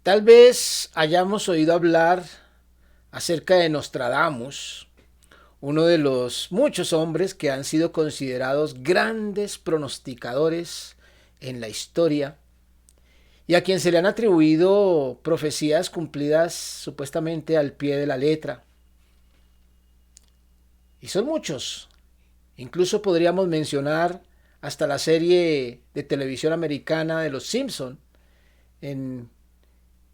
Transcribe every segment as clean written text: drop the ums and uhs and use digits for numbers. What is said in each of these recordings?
Tal vez hayamos oído hablar acerca de Nostradamus, uno de los muchos hombres que han sido considerados grandes pronosticadores en la historia y a quien se le han atribuido profecías cumplidas supuestamente al pie de la letra. Y son muchos. Incluso podríamos mencionar hasta la serie de televisión americana de Los Simpson, en,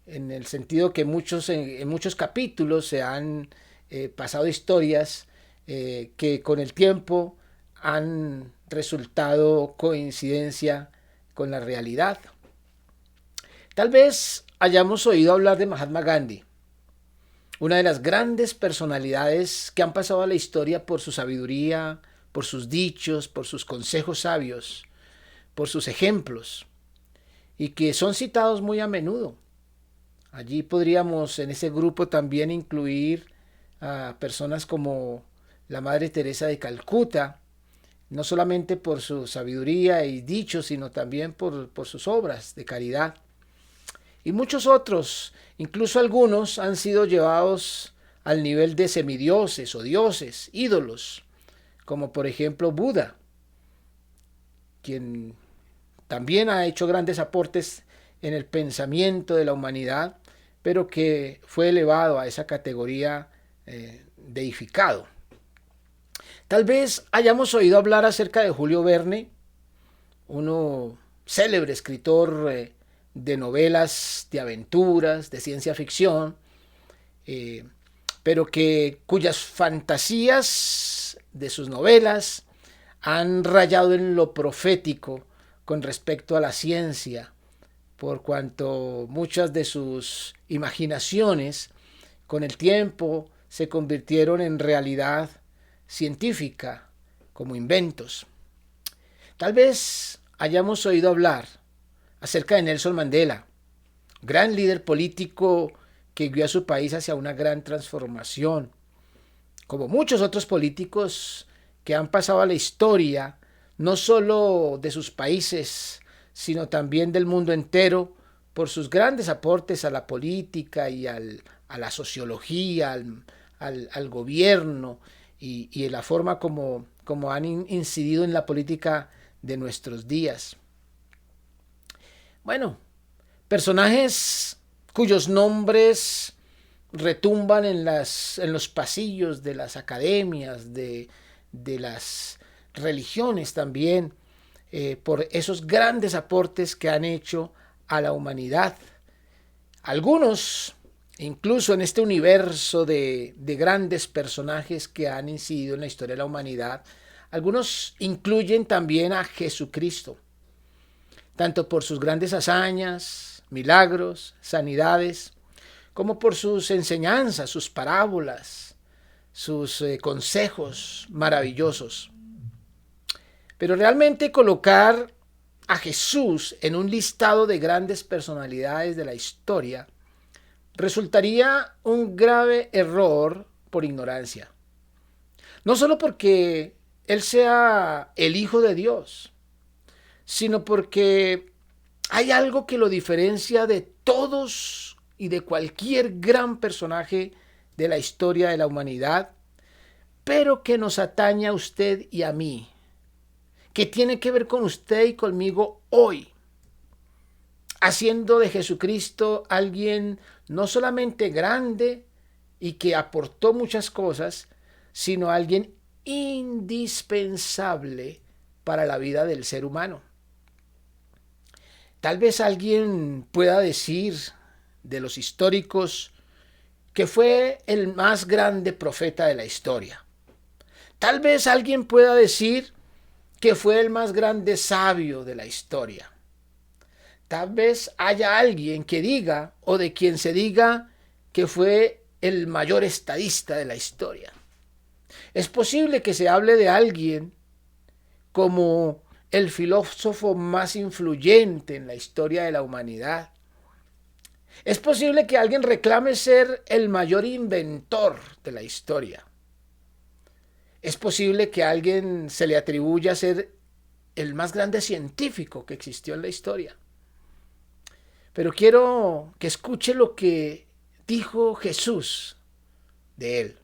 en el sentido que en muchos capítulos se han pasado historias que con el tiempo han resultado coincidencia con la realidad. Tal vez hayamos oído hablar de Mahatma Gandhi, una de las grandes personalidades que han pasado a la historia por su sabiduría, por sus dichos, por sus consejos sabios, por sus ejemplos, y que son citados muy a menudo. Allí podríamos en ese grupo también incluir a personas como la Madre Teresa de Calcuta, no solamente por su sabiduría y dichos, sino también por sus obras de caridad. Y muchos otros, incluso algunos, han sido llevados al nivel de semidioses o dioses, ídolos, como por ejemplo Buda, quien también ha hecho grandes aportes en el pensamiento de la humanidad, pero que fue elevado a esa categoría deificado. Tal vez hayamos oído hablar acerca de Julio Verne, uno célebre escritor de novelas, de aventuras, de ciencia ficción, eh, pero cuyas fantasías de sus novelas han rayado en lo profético con respecto a la ciencia, por cuanto muchas de sus imaginaciones con el tiempo se convirtieron en realidad científica, como inventos. Tal vez hayamos oído hablar acerca de Nelson Mandela, gran líder político que guió a su país hacia una gran transformación, como muchos otros políticos que han pasado a la historia, no solo de sus países, sino también del mundo entero, por sus grandes aportes a la política y a la sociología, al gobierno y la forma como han incidido en la política de nuestros días. Bueno, personajes cuyos nombres retumban en los pasillos de las academias, de las religiones también, por esos grandes aportes que han hecho a la humanidad. Algunos, incluso en este universo de grandes personajes que han incidido en la historia de la humanidad, algunos incluyen también a Jesucristo, tanto por sus grandes hazañas, milagros, sanidades, como por sus enseñanzas, sus parábolas, sus consejos maravillosos. Pero realmente colocar a Jesús en un listado de grandes personalidades de la historia resultaría un grave error por ignorancia. No solo porque Él sea el Hijo de Dios, sino porque hay algo que lo diferencia de todos y de cualquier gran personaje de la historia de la humanidad, pero que nos atañe a usted y a mí, que tiene que ver con usted y conmigo hoy, haciendo de Jesucristo alguien no solamente grande y que aportó muchas cosas, sino alguien indispensable para la vida del ser humano. Tal vez alguien pueda decir de los históricos que fue el más grande profeta de la historia. Tal vez alguien pueda decir que fue el más grande sabio de la historia. Tal vez haya alguien que diga o de quien se diga que fue el mayor estadista de la historia. Es posible que se hable de alguien como el filósofo más influyente en la historia de la humanidad. Es posible que alguien reclame ser el mayor inventor de la historia. Es posible que a alguien se le atribuya ser el más grande científico que existió en la historia. Pero quiero que escuche lo que dijo Jesús de él.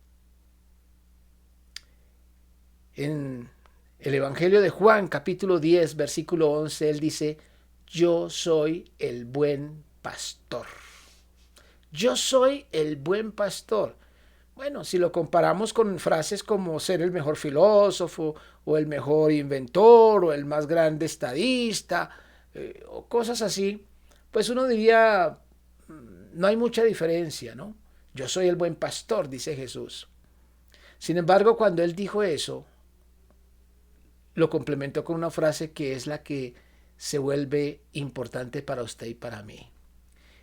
En el Evangelio de Juan, capítulo 10, versículo 11, él dice, yo soy el buen pastor. Yo soy el buen pastor. Bueno, si lo comparamos con frases como ser el mejor filósofo, o el mejor inventor, o el más grande estadista, o cosas así, pues uno diría, no hay mucha diferencia, ¿no? Yo soy el buen pastor, dice Jesús. Sin embargo, cuando él dijo eso, lo complementó con una frase que es la que se vuelve importante para usted y para mí.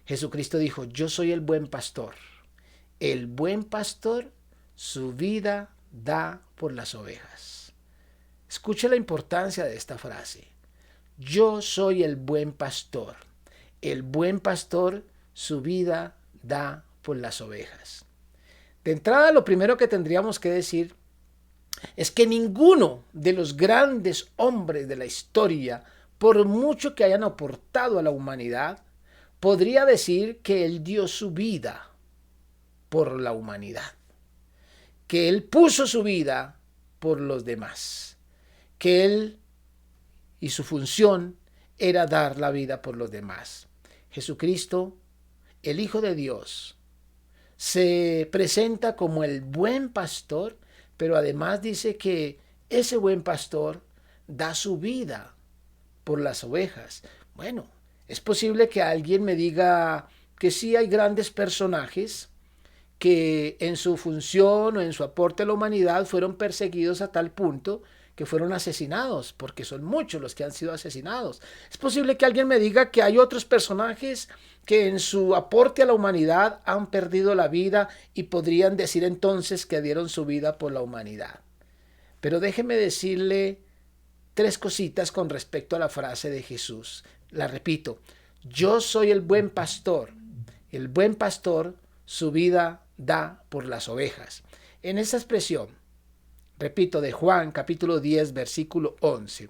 Jesucristo dijo, yo soy el buen pastor. El buen pastor su vida da por las ovejas. Escuche la importancia de esta frase. Yo soy el buen pastor. El buen pastor su vida da por las ovejas. De entrada, lo primero que tendríamos que decir es que ninguno de los grandes hombres de la historia, por mucho que hayan aportado a la humanidad, podría decir que él dio su vida por la humanidad, que él puso su vida por los demás, que él y su función era dar la vida por los demás. Jesucristo, el Hijo de Dios, se presenta como el buen pastor, pero además dice que ese buen pastor da su vida por las ovejas. Bueno, es posible que alguien me diga que sí hay grandes personajes que en su función o en su aporte a la humanidad fueron perseguidos a tal punto que fueron asesinados, porque son muchos los que han sido asesinados. Es posible que alguien me diga que hay otros personajes que en su aporte a la humanidad han perdido la vida y podrían decir entonces que dieron su vida por la humanidad. Pero déjeme decirle tres cositas con respecto a la frase de Jesús. La repito, yo soy el buen pastor. El buen pastor su vida da por las ovejas. En esa expresión, repito, de Juan capítulo 10, versículo 11,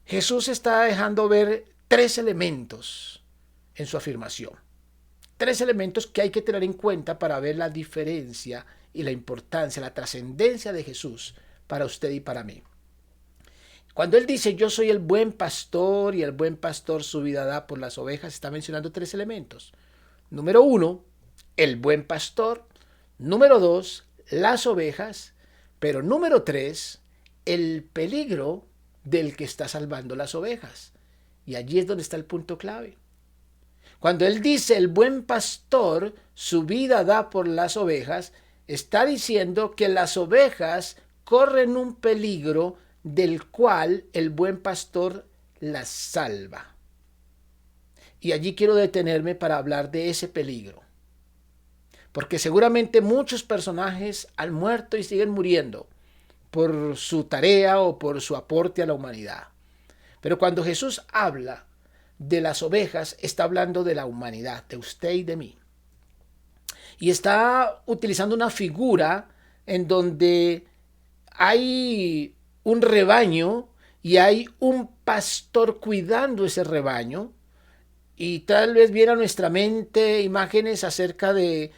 Jesús está dejando ver tres elementos en su afirmación. Tres elementos que hay que tener en cuenta para ver la diferencia y la importancia, la trascendencia de Jesús para usted y para mí. Cuando él dice yo soy el buen pastor y el buen pastor su vida da por las ovejas, está mencionando tres elementos. Número uno, el buen pastor. Número dos, las ovejas. Pero número tres, el peligro del que está salvando las ovejas. Y allí es donde está el punto clave. Cuando él dice el buen pastor su vida da por las ovejas, está diciendo que las ovejas corren un peligro del cual el buen pastor las salva. Y allí quiero detenerme para hablar de ese peligro. Porque seguramente muchos personajes han muerto y siguen muriendo por su tarea o por su aporte a la humanidad. Pero cuando Jesús habla de las ovejas, está hablando de la humanidad, de usted y de mí. Y está utilizando una figura en donde hay un rebaño y hay un pastor cuidando ese rebaño. Y tal vez viene a nuestra mente imágenes acerca de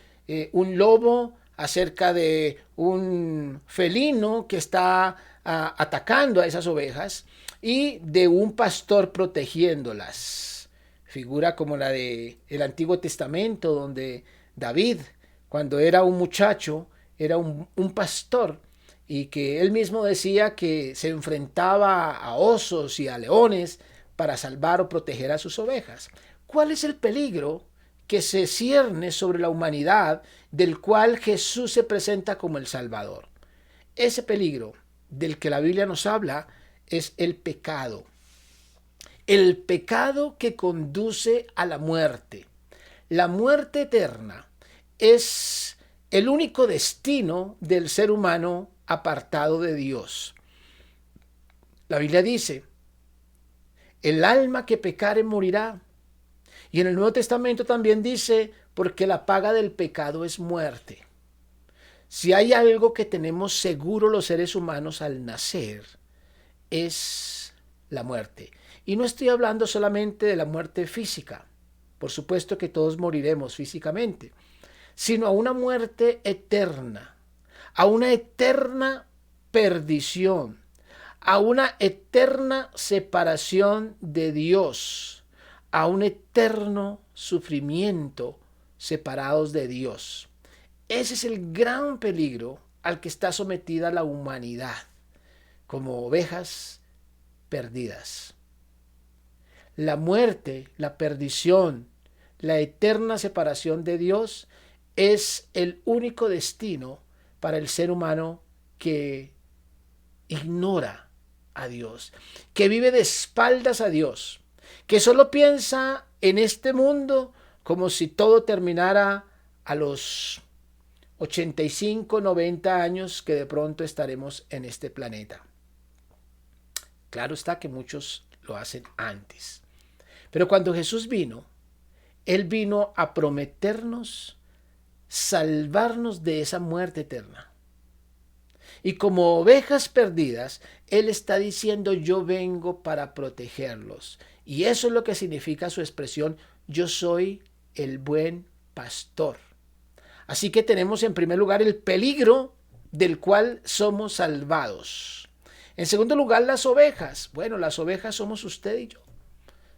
un lobo, acerca de un felino que está atacando a esas ovejas y de un pastor protegiéndolas. Figura como la de el Antiguo Testamento, donde David, cuando era un muchacho, era un pastor y que él mismo decía que se enfrentaba a osos y a leones para salvar o proteger a sus ovejas. ¿Cuál es el peligro que se cierne sobre la humanidad del cual Jesús se presenta como el Salvador? Ese peligro del que la Biblia nos habla es el pecado. El pecado que conduce a la muerte. La muerte eterna es el único destino del ser humano apartado de Dios. La Biblia dice, el alma que pecare morirá. Y en el Nuevo Testamento también dice, porque la paga del pecado es muerte. Si hay algo que tenemos seguro los seres humanos al nacer, es la muerte. Y no estoy hablando solamente de la muerte física, por supuesto que todos moriremos físicamente, sino a una muerte eterna, a una eterna perdición, a una eterna separación de Dios, a un eterno sufrimiento separados de Dios. Ese es el gran peligro al que está sometida la humanidad, como ovejas perdidas. La muerte, la perdición, la eterna separación de Dios es el único destino para el ser humano que ignora a Dios, que vive de espaldas a Dios, que solo piensa en este mundo como si todo terminara a los 85, 90 años que de pronto estaremos en este planeta. Claro está que muchos lo hacen antes. Pero cuando Jesús vino, Él vino a prometernos salvarnos de esa muerte eterna. Y como ovejas perdidas, Él está diciendo, yo vengo para protegerlos. Y eso es lo que significa su expresión, yo soy el buen pastor. Así que tenemos en primer lugar el peligro del cual somos salvados. En segundo lugar, las ovejas. Bueno, las ovejas somos usted y yo.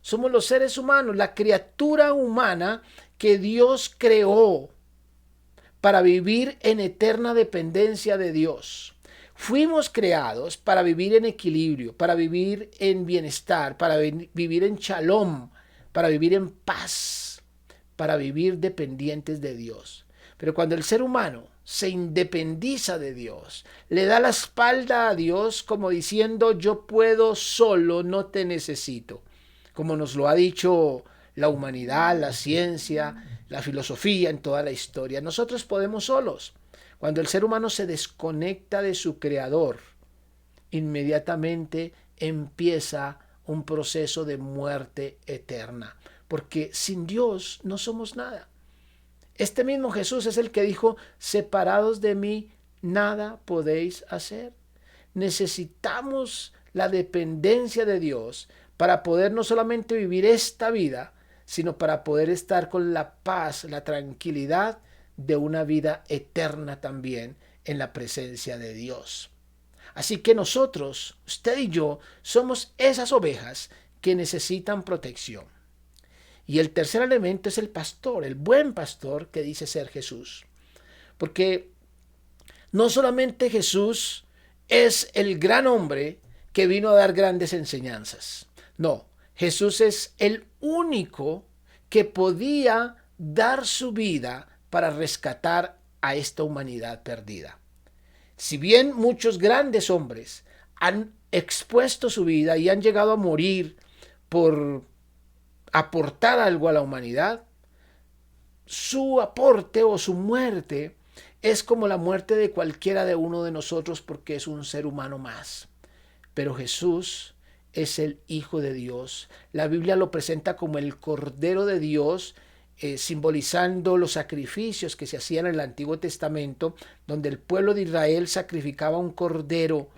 Somos los seres humanos, la criatura humana que Dios creó para vivir en eterna dependencia de Dios. Fuimos creados para vivir en equilibrio, para vivir en bienestar, para vivir en shalom, para vivir en paz, para vivir dependientes de Dios. Pero cuando el ser humano se independiza de Dios, le da la espalda a Dios como diciendo, yo puedo solo, no te necesito. Como nos lo ha dicho la humanidad, la ciencia, la filosofía en toda la historia. Nosotros podemos solos. Cuando el ser humano se desconecta de su creador, inmediatamente empieza un proceso de muerte eterna. Porque sin Dios no somos nada. Este mismo Jesús es el que dijo, separados de mí, nada podéis hacer. Necesitamos la dependencia de Dios para poder no solamente vivir esta vida, sino para poder estar con la paz, la tranquilidad de una vida eterna también en la presencia de Dios. Así que nosotros, usted y yo, somos esas ovejas que necesitan protección. Y el tercer elemento es el pastor, el buen pastor que dice ser Jesús. Porque no solamente Jesús es el gran hombre que vino a dar grandes enseñanzas. No, Jesús es el único que podía dar su vida para rescatar a esta humanidad perdida. Si bien muchos grandes hombres han expuesto su vida y han llegado a morir por aportar algo a la humanidad, su aporte o su muerte es como la muerte de cualquiera de uno de nosotros porque es un ser humano más. Pero Jesús es el Hijo de Dios. La Biblia lo presenta como el Cordero de Dios, simbolizando los sacrificios que se hacían en el Antiguo Testamento, donde el pueblo de Israel sacrificaba un cordero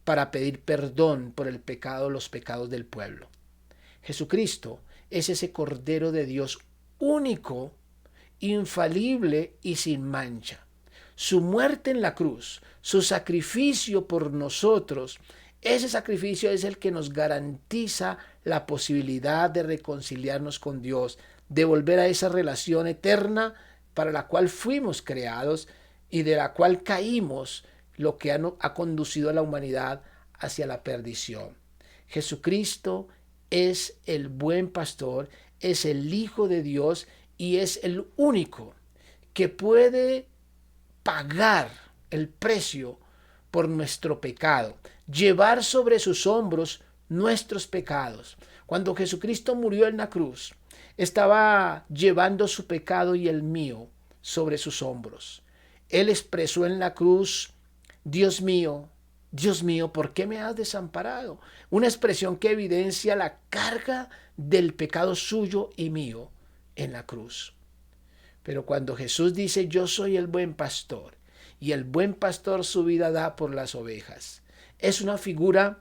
para pedir perdón por el pecado, los pecados del pueblo. Jesucristo es ese Cordero de Dios único, infalible y sin mancha. Su muerte en la cruz, su sacrificio por nosotros, ese sacrificio es el que nos garantiza la posibilidad de reconciliarnos con Dios, de volver a esa relación eterna para la cual fuimos creados y de la cual caímos, lo que ha conducido a la humanidad hacia la perdición. Jesucristo es el buen pastor, es el Hijo de Dios y es el único que puede pagar el precio por nuestro pecado, llevar sobre sus hombros nuestros pecados. Cuando Jesucristo murió en la cruz, estaba llevando su pecado y el mío sobre sus hombros. Él expresó en la cruz, Dios mío, ¿por qué me has desamparado? Una expresión que evidencia la carga del pecado suyo y mío en la cruz. Pero cuando Jesús dice, yo soy el buen pastor, y el buen pastor su vida da por las ovejas, es una figura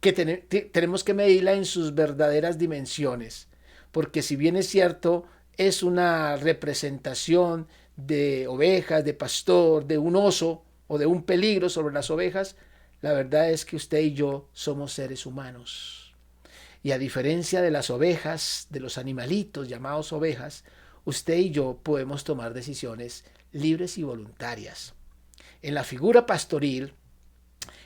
que tenemos que medirla en sus verdaderas dimensiones, porque si bien es cierto, es una representación de ovejas, de pastor, de un oso o de un peligro sobre las ovejas, la verdad es que usted y yo somos seres humanos. Y a diferencia de las ovejas, de los animalitos llamados ovejas, usted y yo podemos tomar decisiones libres y voluntarias. En la figura pastoril,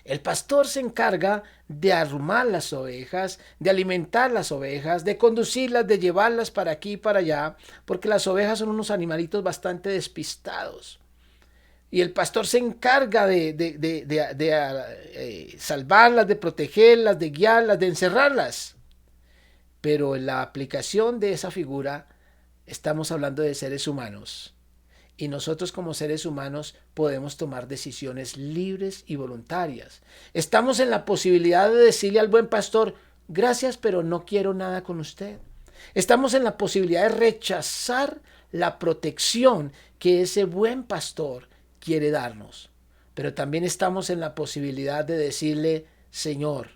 el pastor se encarga de arrumar las ovejas, de alimentar las ovejas, de conducirlas, de llevarlas para aquí y para allá, porque las ovejas son unos animalitos bastante despistados. Y el pastor se encarga de salvarlas, de protegerlas, de guiarlas, de encerrarlas. Pero en la aplicación de esa figura estamos hablando de seres humanos. Y nosotros como seres humanos podemos tomar decisiones libres y voluntarias. Estamos en la posibilidad de decirle al buen pastor, gracias, pero no quiero nada con usted. Estamos en la posibilidad de rechazar la protección que ese buen pastor quiere darnos. Pero también estamos en la posibilidad de decirle, Señor,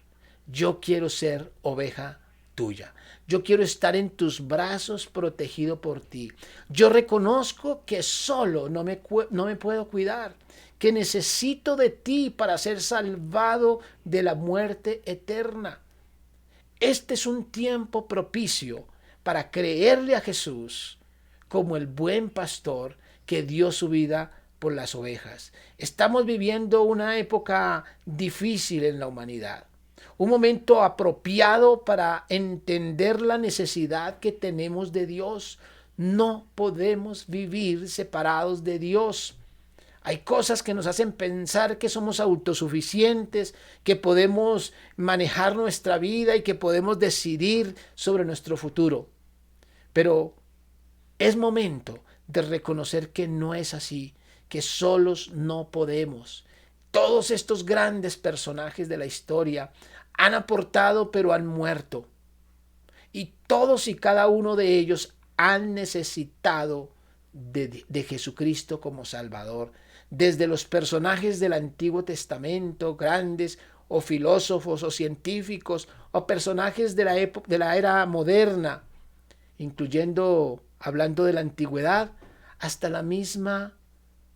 yo quiero ser oveja tuya. Yo quiero estar en tus brazos protegido por ti. Yo reconozco que solo no me puedo cuidar, que necesito de ti para ser salvado de la muerte eterna. Este es un tiempo propicio para creerle a Jesús como el buen pastor que dio su vida por las ovejas. Estamos viviendo una época difícil en la humanidad. Un momento apropiado para entender la necesidad que tenemos de Dios. No podemos vivir separados de Dios. Hay cosas que nos hacen pensar que somos autosuficientes, que podemos manejar nuestra vida y que podemos decidir sobre nuestro futuro. Pero es momento de reconocer que no es así, que solos no podemos. Todos estos grandes personajes de la historia han aportado pero han muerto. Y todos y cada uno de ellos han necesitado de Jesucristo como Salvador. Desde los personajes del Antiguo Testamento, grandes o filósofos o científicos, o personajes de la era moderna, incluyendo, hablando de la antigüedad, hasta la misma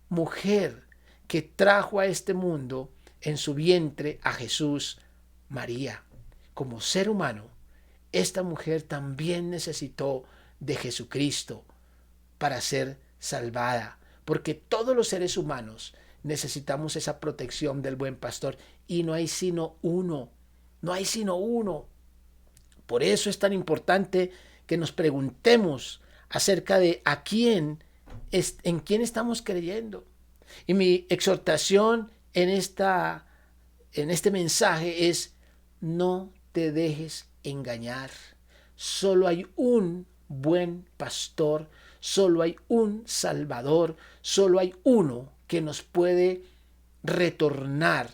mujer que trajo a este mundo en su vientre a Jesús, María. Como ser humano, esta mujer también necesitó de Jesucristo para ser salvada, porque todos los seres humanos necesitamos esa protección del buen pastor y no hay sino uno, no hay sino uno. Por eso es tan importante que nos preguntemos acerca de en quién estamos creyendo. Y mi exhortación en este mensaje es: no te dejes engañar. Solo hay un buen pastor, solo hay un Salvador, solo hay uno que nos puede retornar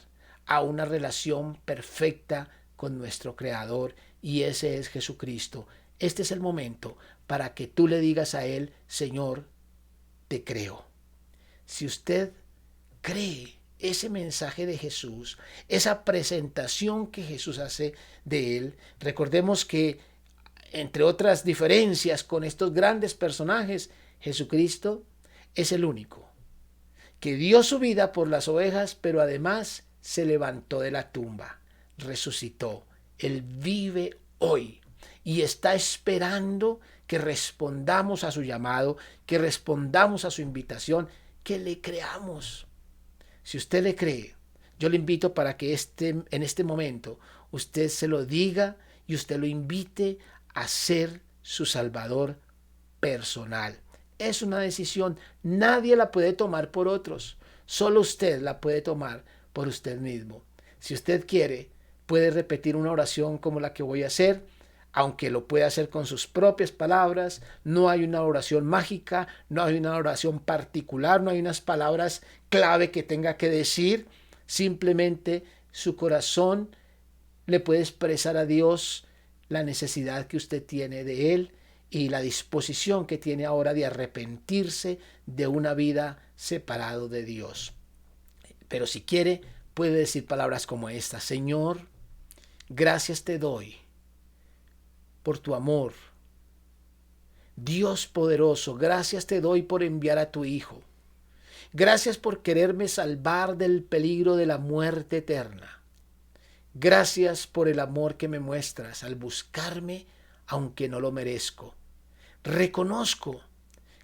a una relación perfecta con nuestro Creador, y ese es Jesucristo. Este es el momento para que tú le digas a Él: Señor, te creo. Si usted cree ese mensaje de Jesús, esa presentación que Jesús hace de Él, recordemos que, entre otras diferencias con estos grandes personajes, Jesucristo es el único que dio su vida por las ovejas, pero además se levantó de la tumba, resucitó. Él vive hoy y está esperando que respondamos a su llamado, que respondamos a su invitación, que le creamos. Si usted le cree, yo le invito para que en este momento usted se lo diga y usted lo invite a ser su Salvador personal. Es una decisión, nadie la puede tomar por otros, solo usted la puede tomar por usted mismo. Si usted quiere, puede repetir una oración como la que voy a hacer, aunque lo puede hacer con sus propias palabras. No hay una oración mágica, no hay una oración particular, no hay unas palabras clave que tenga que decir. Simplemente su corazón le puede expresar a Dios la necesidad que usted tiene de Él y la disposición que tiene ahora de arrepentirse de una vida separado de Dios. Pero si quiere, puede decir palabras como esta: Señor, gracias te doy por tu amor, Dios poderoso, gracias te doy por enviar a tu Hijo. Gracias por quererme salvar del peligro de la muerte eterna. Gracias por el amor que me muestras al buscarme aunque no lo merezco. Reconozco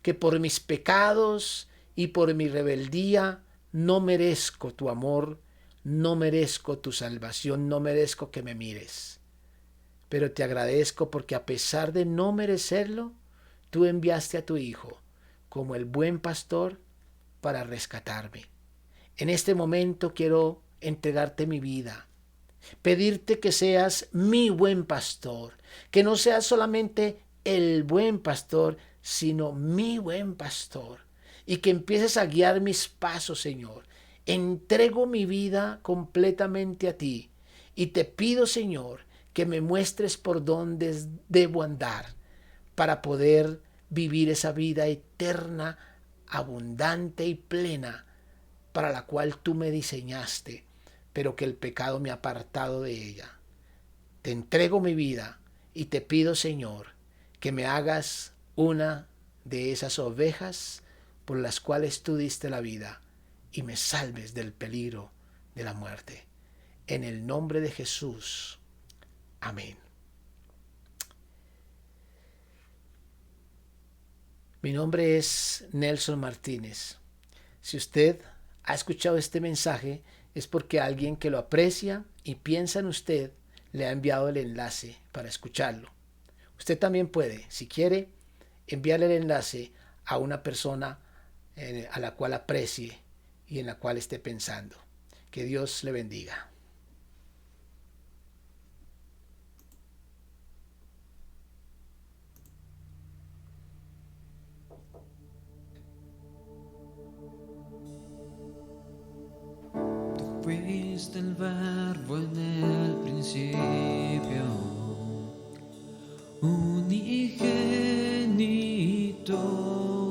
que por mis pecados y por mi rebeldía no merezco tu amor, no merezco tu salvación, no merezco que me mires. Pero te agradezco porque a pesar de no merecerlo, tú enviaste a tu Hijo como el buen pastor para rescatarme. En este momento quiero entregarte mi vida, pedirte que seas mi buen pastor, que no seas solamente el buen pastor, sino mi buen pastor, y que empieces a guiar mis pasos, Señor. Entrego mi vida completamente a ti y te pido, Señor, que me muestres por dónde debo andar para poder vivir esa vida eterna, abundante y plena para la cual tú me diseñaste, pero que el pecado me ha apartado de ella. Te entrego mi vida y te pido, Señor, que me hagas una de esas ovejas por las cuales tú diste la vida y me salves del peligro de la muerte. En el nombre de Jesús. Amén. Mi nombre es Nelson Martínez. Si usted ha escuchado este mensaje, es porque alguien que lo aprecia y piensa en usted le ha enviado el enlace para escucharlo. Usted también puede, si quiere, enviarle el enlace a una persona a la cual aprecie y en la cual esté pensando. Que Dios le bendiga. Fuiste el verbo en el principio, unigénito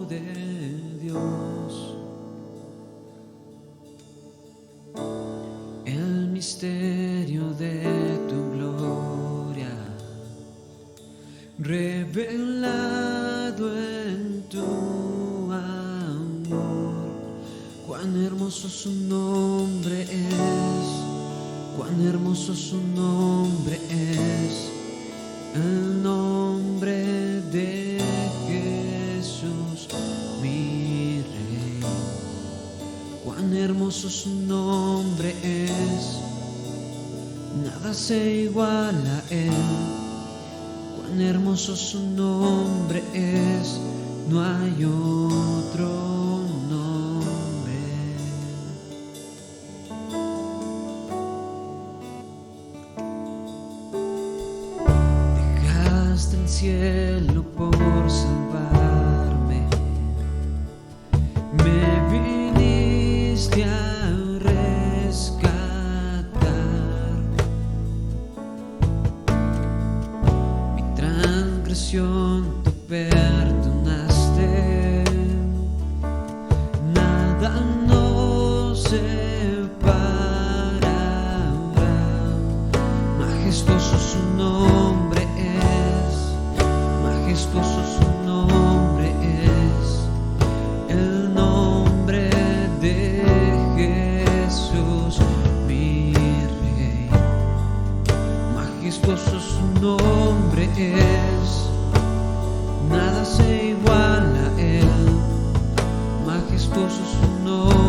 de Dios. El misterio de tu gloria, revelado en tu amor. Cuán hermoso su nombre es, cuán hermoso su nombre es, el nombre de Jesús, mi Rey. Cuán hermoso su nombre es, nada se iguala a él. Cuán hermoso su nombre es, no hay otro. El cielo por salvarme, me viniste a rescatar. Mi transgresión tú perdonaste, nada nos separará. Majestuoso su nombre es, majestuoso su nombre es, el nombre de Jesús, mi Rey. Majestuoso su nombre es, nada se iguala a él. Majestuoso su nombre.